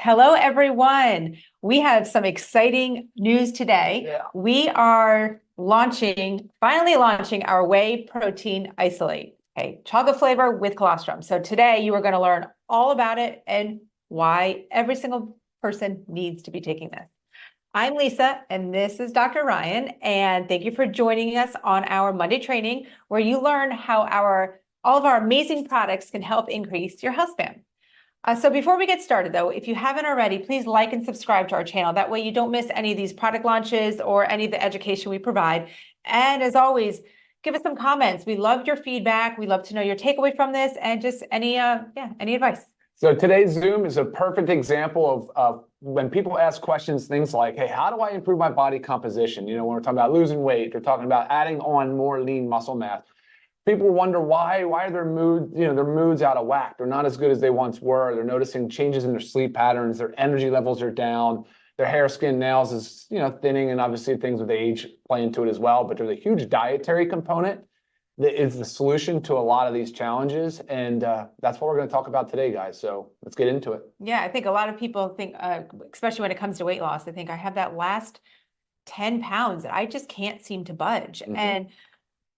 Hello, everyone. We have some exciting news today. Yeah. We are finally launching our whey protein isolate, okay, chocolate flavor with colostrum. So today you are going to learn all about it and why every single person needs to be taking this. I'm Lisa, and this is Dr. Ryan, and thank you for joining us on our Monday training, where you learn how all of our amazing products can help increase your health span. So before we get started, though, if you haven't already, please like and subscribe to our channel. That way you don't miss any of these product launches or any of the education we provide. And as always, give us some comments. We love your feedback. We love to know your takeaway from this and just any advice. So today's Zoom is a perfect example of when people ask questions, things like, hey, how do I improve my body composition? You know, when we're talking about losing weight, they're talking about adding on more lean muscle mass. People wonder why are their moods out of whack. They're not as good as they once were. They're noticing changes in their sleep patterns. Their energy levels are down. Their hair, skin, nails is thinning, and obviously things with age play into it as well. But there's a huge dietary component that is the solution to a lot of these challenges, and that's what we're going to talk about today, guys. So let's get into it. Yeah, I think a lot of people think, especially when it comes to weight loss, they think I have that last 10 pounds that I just can't seem to budge. Mm-hmm. And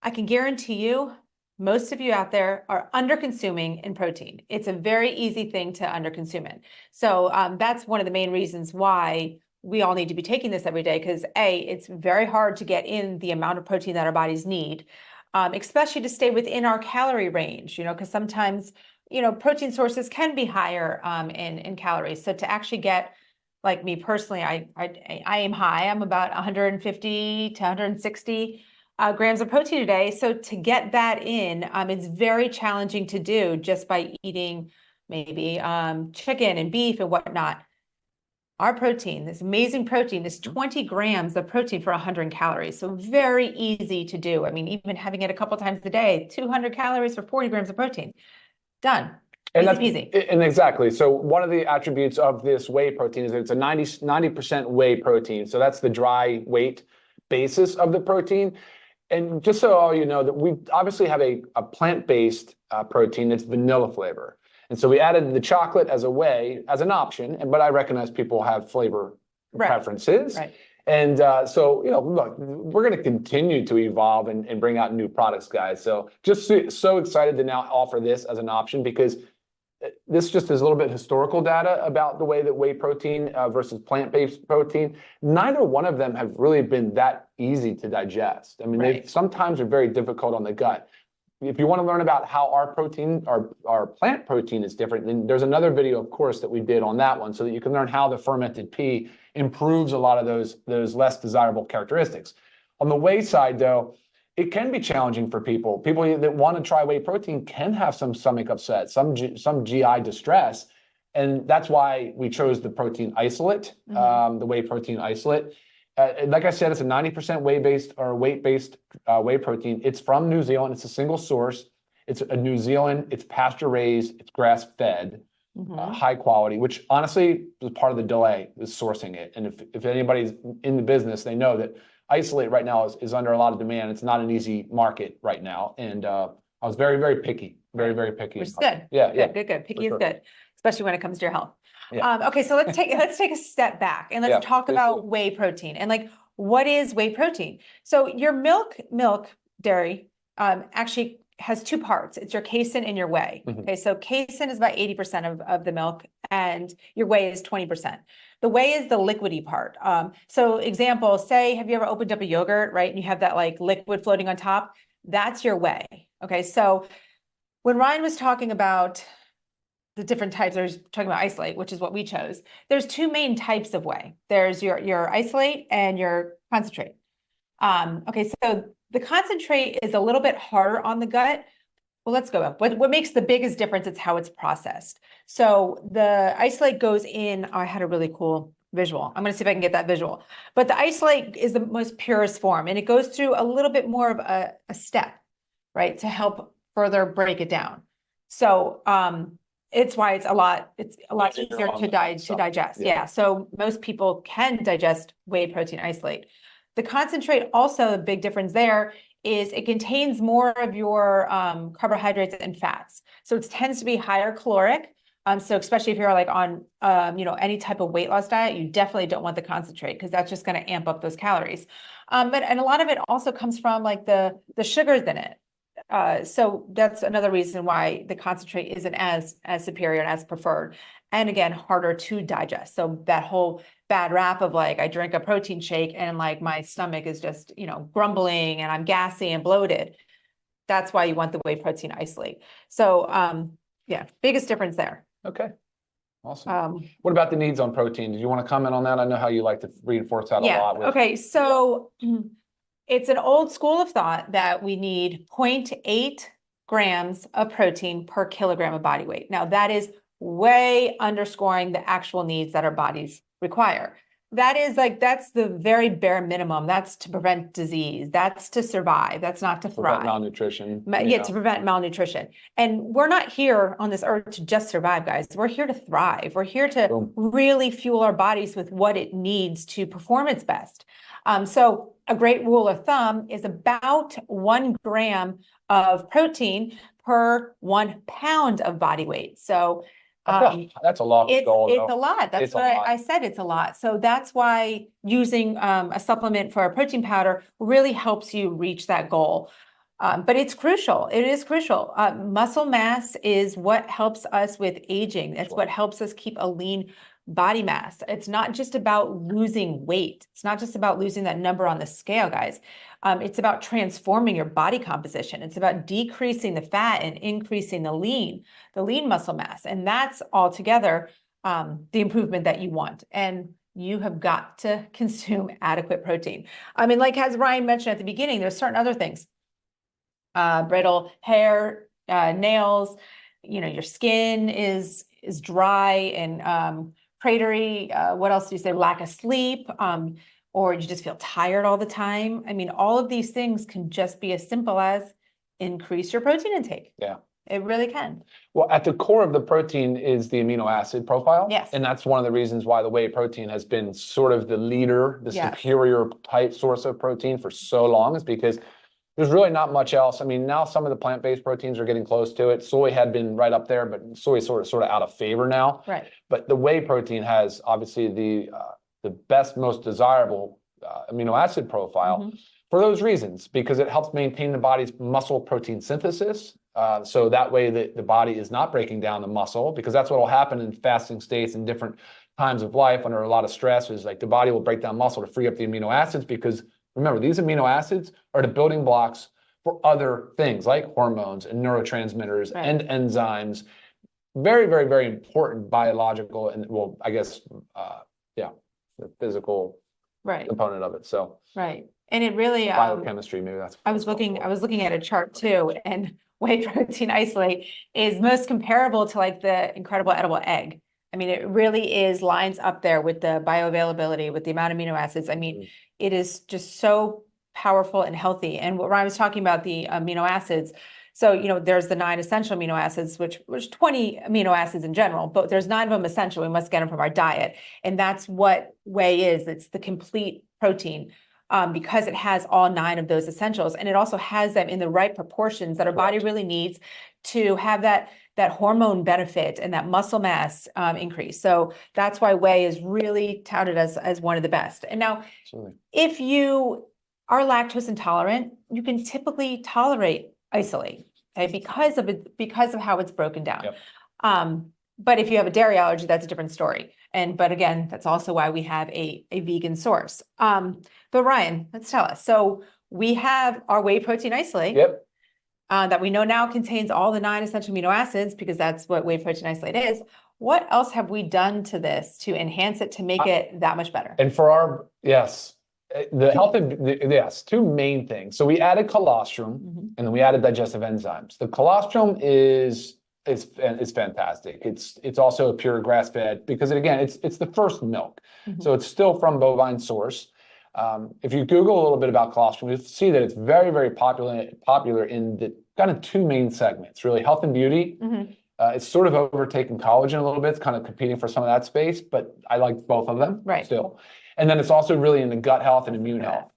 I can guarantee you, most of you out there are under-consuming in protein. It's a very easy thing to under-consume it. So that's one of the main reasons why we all need to be taking this every day, because it's very hard to get in the amount of protein that our bodies need, especially to stay within our calorie range, because sometimes, protein sources can be higher in calories. So to actually get, like me personally, I aim high. I'm about 150 to 160 grams of protein a day. So to get that in, it's very challenging to do just by eating maybe chicken and beef and whatnot. Our protein, this amazing protein, is 20 grams of protein for 100 calories. So very easy to do. I mean, even having it a couple times a day, 200 calories for 40 grams of protein. Done. And easy. And exactly. So one of the attributes of this whey protein is that it's a 90% whey protein. So that's the dry weight basis of the protein. And just so all you know, that we obviously have a plant-based protein that's vanilla flavor. And so we added the chocolate as a whey, as an option, but I recognize people have flavor preferences. Right. And so, look, we're going to continue to evolve and bring out new products, guys. So just so excited to now offer this as an option, because this just is a little bit historical data about the way that whey protein versus plant-based protein. Neither one of them have really been that easy to digest. I mean, they sometimes are very difficult on the gut. If you want to learn about how our protein, our plant protein is different, then there's another video, of course, that we did on that one, so that you can learn how the fermented pea improves a lot of those less desirable characteristics. On the whey side, though, it can be challenging for people. People that want to try whey protein can have some stomach upset, some GI distress, and that's why we chose the protein isolate, the whey protein isolate. Like I said, it's a 90% whey-based or weight-based whey protein. It's from New Zealand. It's a single source. It's a New Zealand. It's pasture-raised. It's grass-fed, high quality, which honestly was part of the delay, is sourcing it. And if anybody's in the business, they know that isolate right now is under a lot of demand. It's not an easy market right now. And I was very, very picky, very, very picky. Which is good. Yeah. Good. Picky is good, especially when it comes to your health. Yeah. Okay, so let's take a step back and let's talk about whey protein and what is whey protein. So your milk dairy actually has two parts. It's your casein and your whey. Okay, so casein is about 80% of the milk, and your whey is 20%. The whey is the liquidy part. So example, say, have you ever opened up a yogurt, right? And you have that liquid floating on top? That's your whey. Okay, so when Ryan was talking about the different types, I was talking about isolate, which is what we chose. There's two main types of whey. There's your isolate and your concentrate. Okay, so the concentrate is a little bit harder on the gut. Well, let's go up. What makes the biggest difference is how it's processed. So the isolate goes in, I had a really cool visual. I'm going to see if I can get that visual. But the isolate is the most purest form, and it goes through a little bit more of a step, right, to help further break it down. So it's why it's a lot easier to digest. Yeah. So most people can digest whey protein isolate. The concentrate, also a big difference there is it contains more of your carbohydrates and fats. So it tends to be higher caloric, So especially if you're like on, any type of weight loss diet, you definitely don't want the concentrate because that's just going to amp up those calories. And a lot of it also comes from like the sugars in it. So that's another reason why the concentrate isn't as superior and as preferred. And again, harder to digest. So that whole bad rap of like, I drink a protein shake and like my stomach is just, grumbling and I'm gassy and bloated. That's why you want the whey protein isolate. So, yeah, biggest difference there. Okay. Awesome. What about the needs on protein? Did you want to comment on that? I know how you like to reinforce that a lot. Okay. So it's an old school of thought that we need 0.8 grams of protein per kilogram of body weight. Now that is way underscoring the actual needs that our bodies require. That's the very bare minimum. That's to prevent disease. That's to survive. That's not to thrive. Prevent malnutrition. To prevent malnutrition. And we're not here on this earth to just survive, guys. We're here to thrive. We're here to really fuel our bodies with what it needs to perform its best. So a great rule of thumb is about 1 gram of protein per 1 pound of body weight. So that's a lot. It's a lot. That's what I said. It's a lot. So that's why using a supplement for a protein powder really helps you reach that goal. But it's crucial. It is crucial. Muscle mass is what helps us with aging. It's what helps us keep a lean body mass. It's not just about losing weight. It's not just about losing that number on the scale, guys. It's about transforming your body composition. It's about decreasing the fat and increasing the lean muscle mass. And that's altogether the improvement that you want. And you have got to consume adequate protein. I mean, like as Ryan mentioned at the beginning, there's certain other things. Brittle hair, nails, your skin is dry and cratery. What else do you say? Lack of sleep, or you just feel tired all the time. I mean, all of these things can just be as simple as increase your protein intake. Yeah. It really can. Well, at the core of the protein is the amino acid profile. Yes. And that's one of the reasons why the whey protein has been sort of the leader, the superior type source of protein for so long, is because there's really not much else. I mean, now some of the plant-based proteins are getting close to it. Soy had been right up there, but soy is sort of out of favor now. Right. But the whey protein has obviously the best, most desirable amino acid profile for those reasons, because it helps maintain the body's muscle protein synthesis. So that way the body is not breaking down the muscle, because that's what will happen in fasting states and different times of life under a lot of stress, is like the body will break down muscle to free up the amino acids, because remember, these amino acids are the building blocks for other things like hormones and neurotransmitters and enzymes. Very, very, very important biological and, well, I guess, the physical component of it. So and it really biochemistry, maybe that's. I was looking at a chart too, and whey protein isolate is most comparable to like the incredible edible egg. I mean, it really lines up there with the bioavailability, with the amount of amino acids. I mean, it is just so powerful and healthy. And what Ryan was talking about, the amino acids. So, there's the 9 essential amino acids, which 20 amino acids in general, but there's 9 of them essential. We must get them from our diet. And that's what whey is. It's the complete protein, because it has all 9 of those essentials. And it also has them in the right proportions that our body really needs to have that hormone benefit and that muscle mass increase. So that's why whey is really touted as one of the best. And now, if you are lactose intolerant, you can typically tolerate isolate, because of how it's broken down. But if you have a dairy allergy, that's a different story. But again, that's also why we have a vegan source. But Ryan, let's tell us. So we have our whey protein isolate. That we know now contains all the 9 essential amino acids, because that's what whey protein isolate is. What else have we done to this to enhance it, to make it that much better? And for our, the health of, 2 main things. So we added colostrum, and then we added digestive enzymes. The colostrum is fantastic. It's also a pure grass-fed, because again, it's the first milk. So it's still from bovine source. If you Google a little bit about colostrum, you'll see that it's very, very popular in the kind of 2 main segments, really, health and beauty. It's sort of overtaken collagen a little bit. It's kind of competing for some of that space, but I like both of them still. And then it's also really in the gut health and immune health.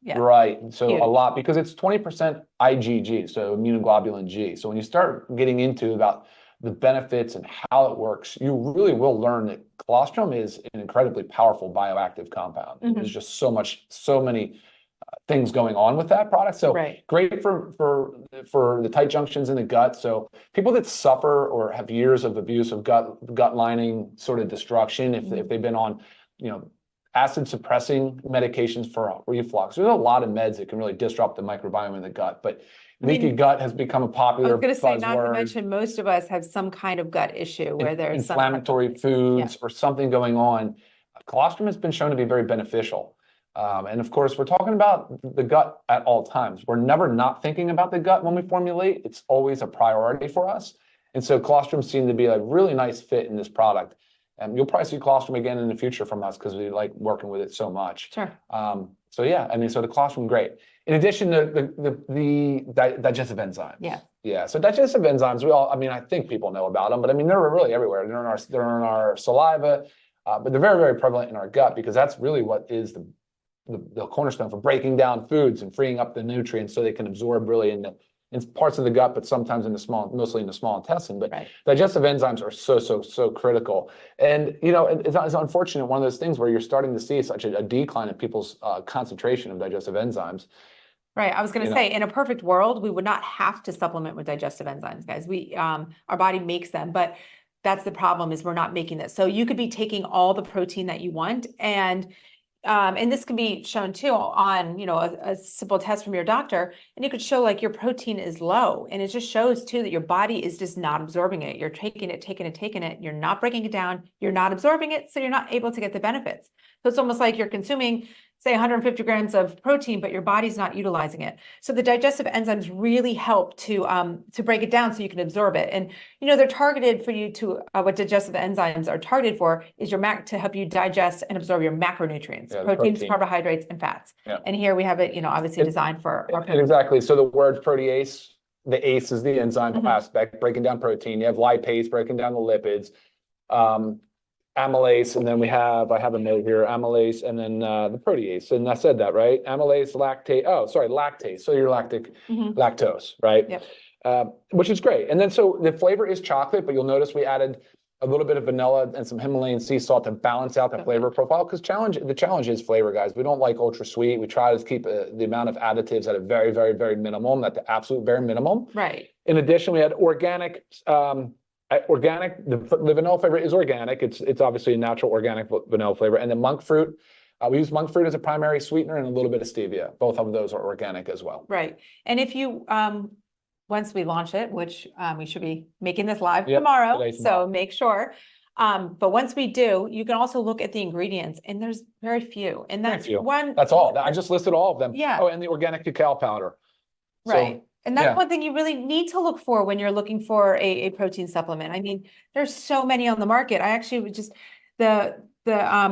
So a lot, because it's 20% IgG, so immunoglobulin G. So when you start getting into about the benefits and how it works, you really will learn that colostrum is an incredibly powerful bioactive compound. There's just so many things going on with that product. So great for the tight junctions in the gut. So people that suffer or have years of abuse of gut lining sort of destruction, if they've been on, acid suppressing medications for reflux, there's a lot of meds that can really disrupt the microbiome in the gut. But leaky gut has become a popular I was going to say, not to buzzword. mention, most of us have some kind of gut issue where there's inflammatory foods or something going on. Colostrum has been shown to be very beneficial. And of course, we're talking about the gut at all times. We're never not thinking about the gut when we formulate. It's always a priority for us. And so colostrum seemed to be a really nice fit in this product. And you'll probably see colostrum again in the future from us because we like working with it so much. Sure. So yeah, so the colostrum, great. In addition to the digestive enzymes. Yeah. So digestive enzymes, I think people know about them, but they're really everywhere. They're in our saliva, but they're very, very prevalent in our gut because that's really what is the cornerstone for breaking down foods and freeing up the nutrients so they can absorb really in parts of the gut, but sometimes mostly in the small intestine. But digestive enzymes are so critical. And it's unfortunate, one of those things where you're starting to see such a decline in people's concentration of digestive enzymes. Right. I was going to say, in a perfect world, we would not have to supplement with digestive enzymes, guys. Our body makes them, but that's the problem, is we're not making this. So you could be taking all the protein that you want, and this can be shown too on, a simple test from your doctor, and you could show your protein is low, and it just shows too that your body is just not absorbing it. You're taking it. You're not breaking it down. You're not absorbing it. So you're not able to get the benefits. So it's almost like you're consuming, say, 150 grams of protein, but your body's not utilizing it. So the digestive enzymes really help to break it down so you can absorb it. And, they're targeted for you to, what digestive enzymes are targeted for is to help you digest and absorb your macronutrients, proteins, carbohydrates, and fats. Yeah. And here we have it, obviously designed for our protein. Exactly. So the word protease, the ACE is the enzyme aspect, breaking down protein. You have lipase, breaking down the lipids. Amylase, and then I have a note here, amylase, and then the protease. And I said that, right? Amylase, lactase. So your lactose, right? Yep. Which is great. And then so the flavor is chocolate, but you'll notice we added a little bit of vanilla and some Himalayan sea salt to balance out the flavor profile. Because the challenge is flavor, guys. We don't like ultra sweet. We try to keep the amount of additives at a very, very, very minimum, at the absolute bare minimum. Right. In addition, we had organic. The vanilla flavor is organic. It's obviously a natural organic vanilla flavor. And then monk fruit, we use monk fruit as a primary sweetener and a little bit of stevia. Both of those are organic as well. Right. And if you, once we launch it, which we should be making this live tomorrow, so make sure. But once we do, you can also look at the ingredients, and there's very few. And that's That's all. I just listed all of them. Yeah. Oh, and the organic cacao powder. Right. And that's one thing you really need to look for when you're looking for a protein supplement. There's so many on the market. I actually the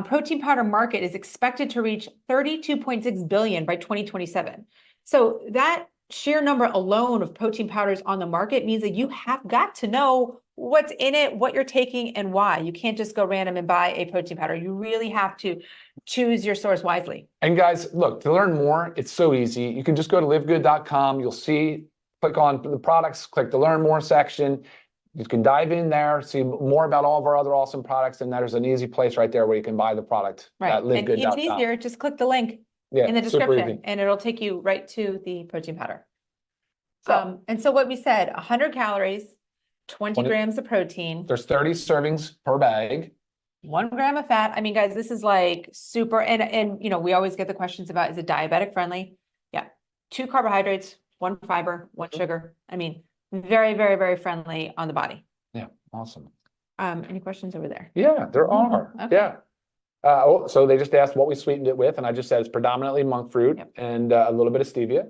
protein powder market is expected to reach 32.6 billion by 2027. So that sheer number alone of protein powders on the market means that you have got to know what's in it, what you're taking, and why. You can't just go random and buy a protein powder. You really have to choose your source wisely. And guys, look, to learn more, it's so easy. You can just go to livegood.com. You'll see, click on the products, click the learn more section. You can dive in there, see more about all of our other awesome products, and there's an easy place right there where you can buy the product at livegood.com. And even easier, just click the link in the description, and it'll take you right to the protein powder. And so what we said, 100 calories, 20 grams of protein. There's 30 servings per bag. 1 gram of fat. Guys, this is super, and we always get the questions about, is it diabetic friendly? Yeah. 2 carbohydrates, 1 fiber, 1 sugar. Very, very, very friendly on the body. Yeah. Awesome. Any questions over there? Yeah, there are. Okay. Yeah. So they just asked what we sweetened it with, and I just said it's predominantly monk fruit and a little bit of stevia.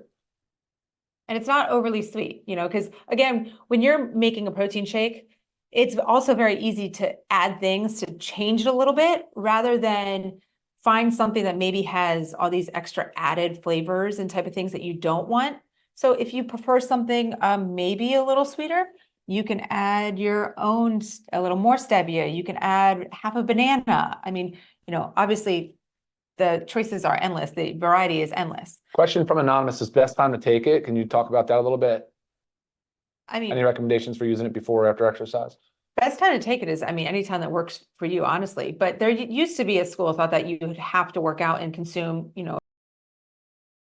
And it's not overly sweet, because again, when you're making a protein shake, it's also very easy to add things to change it a little bit rather than find something that maybe has all these extra added flavors and type of things that you don't want. So if you prefer something maybe a little sweeter, you can add your own, a little more stevia. You can add half a banana. Obviously the choices are endless. The variety is endless. Question from Anonymous, is best time to take it? Can you talk about that a little bit? I mean, Any recommendations for using it before or after exercise? best time to take it is, I mean, anytime that works for you, honestly. But there used to be a school of thought that you would have to work out and consume, you know,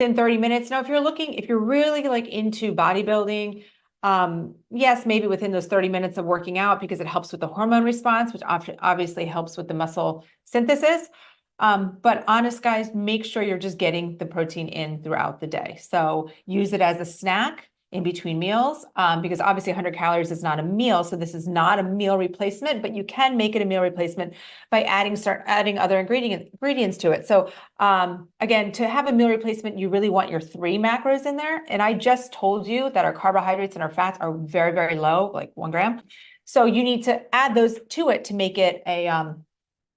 in 30 minutes. Now, if you're really like into bodybuilding, yes, maybe within those 30 minutes of working out, because it helps with the hormone response, which obviously helps with the muscle synthesis. But honest guys, make sure you're just getting the protein in throughout the day. So use it as a snack in between meals, because obviously 100 calories is not a meal. So this is not a meal replacement, but you can make it a meal replacement by start adding other ingredients to it. So again, to have a meal replacement, you really want your 3 macros in there. And I just told you that our carbohydrates and our fats are very, very low, like 1 gram. So you need to add those to it to make it a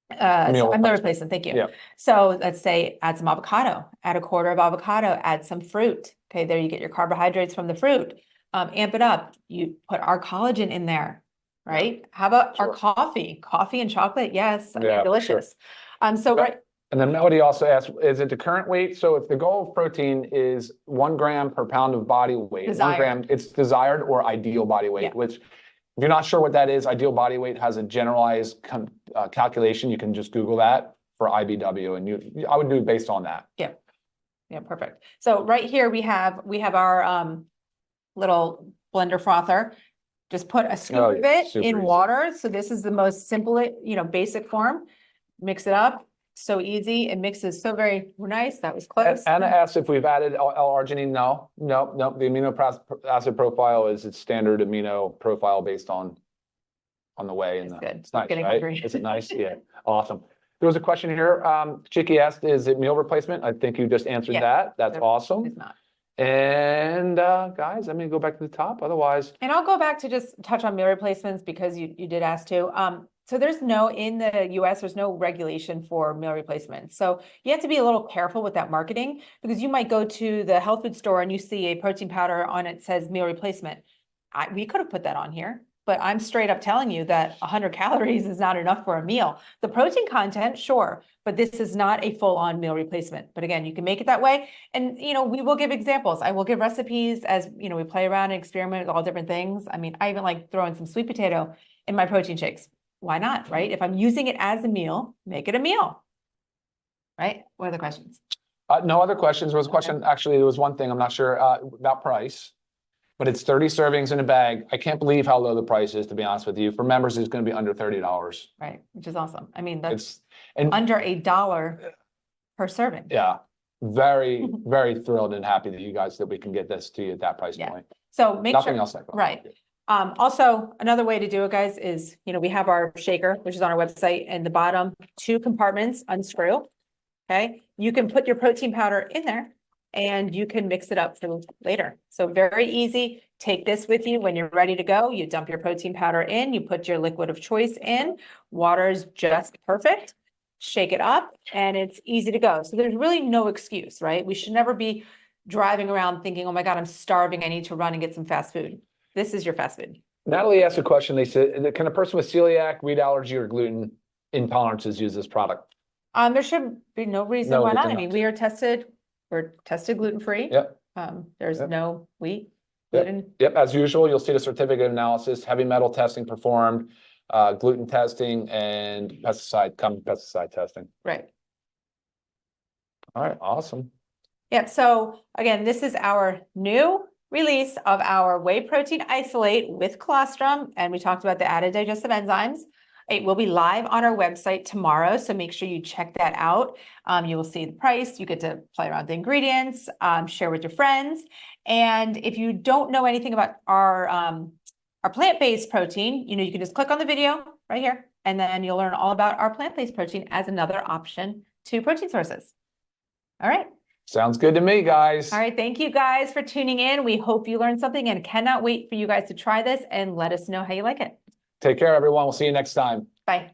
meal replacement. Thank you. Yeah. So let's say add some avocado, add a quarter of avocado, add some fruit. Okay, there you get your carbohydrates from the fruit. Amp it up. You put our collagen in there, right? Yeah. How about our coffee? Coffee and chocolate, yes, I mean, delicious. Sure. Right. And then Melody also asked, is it the current weight? So if the goal of protein is 1 gram per pound of body weight, desired. 1 gram, it's desired or ideal body weight, which if you're not sure what that is, ideal body weight has a generalized calculation. You can just Google that for IBW, and I would do it based on that. Yeah. Yeah, perfect. So right here we have our little blender frother. Just put a scoop of it in water. So this is the most simple, basic form. Mix it up. So easy. It mixes so very nice. That was close. Anna asked if we've added L-arginine. No. The amino acid profile is its standard amino profile based on the Whey. And it's nice, right? Is it nice? Yeah. Awesome. There was a question here. Chicky asked, is it meal replacement? I think you just answered that. That's awesome. It's not. And guys, I'm going to go back to the top. Otherwise. And I'll go back to just touch on meal replacements because you did ask to. So in the US, there's no regulation for meal replacement. So you have to be a little careful with that marketing because you might go to the health food store and you see a protein powder on it says meal replacement. We could have put that on here, but I'm straight up telling you that 100 calories is not enough for a meal. The protein content, sure, but this is not a full-on meal replacement. But again, you can make it that way. And, we will give examples. I will give recipes as, we play around and experiment with all different things. I mean, I even like throwing some sweet potato in my protein shakes. Why not, right? If I'm using it as a meal, make it a meal, right? What other questions? No other questions. There was a question, actually, there was one thing, I'm not sure about price, but it's 30 servings in a bag. I can't believe how low the price is, to be honest with you. For members, it's going to be under $30. Right, which is awesome. I mean, that's under $1 per serving. Yeah, very, very thrilled and happy that we can get this to you at that price point. So make nothing else like that. Right. Also, another way to do it, guys, is, we have our shaker, which is on our website, and the bottom 2 compartments unscrew. Okay. You can put your protein powder in there and you can mix it up for later. So very easy. Take this with you when you're ready to go. You dump your protein powder in, you put your liquid of choice in, water is just perfect. Shake it up and it's easy to go. So there's really no excuse, right? We should never be driving around thinking, oh my God, I'm starving. I need to run and get some fast food. This is your fast food. Natalie asked a question. They said, can a person with celiac, wheat allergy, or gluten intolerances use this product? There should be no reason why not. I mean, we're tested gluten-free. Yep. There's no wheat, gluten. Yep. As usual, you'll see the certificate analysis, heavy metal testing performed, gluten testing, and pesticide testing. Right. All right. Awesome. Yep. So again, this is our new release of our whey protein isolate with colostrum, and we talked about the added digestive enzymes. It will be live on our website tomorrow, so make sure you check that out. You will see the price. You get to play around with the ingredients, share with your friends. And if you don't know anything about our plant-based protein, you can just click on the video right here, and then you'll learn all about our plant-based protein as another option to protein sources. All right. Sounds good to me, guys. All right. Thank you guys for tuning in. We hope you learned something and cannot wait for you guys to try this and let us know how you like it. Take care, everyone. We'll see you next time. Bye.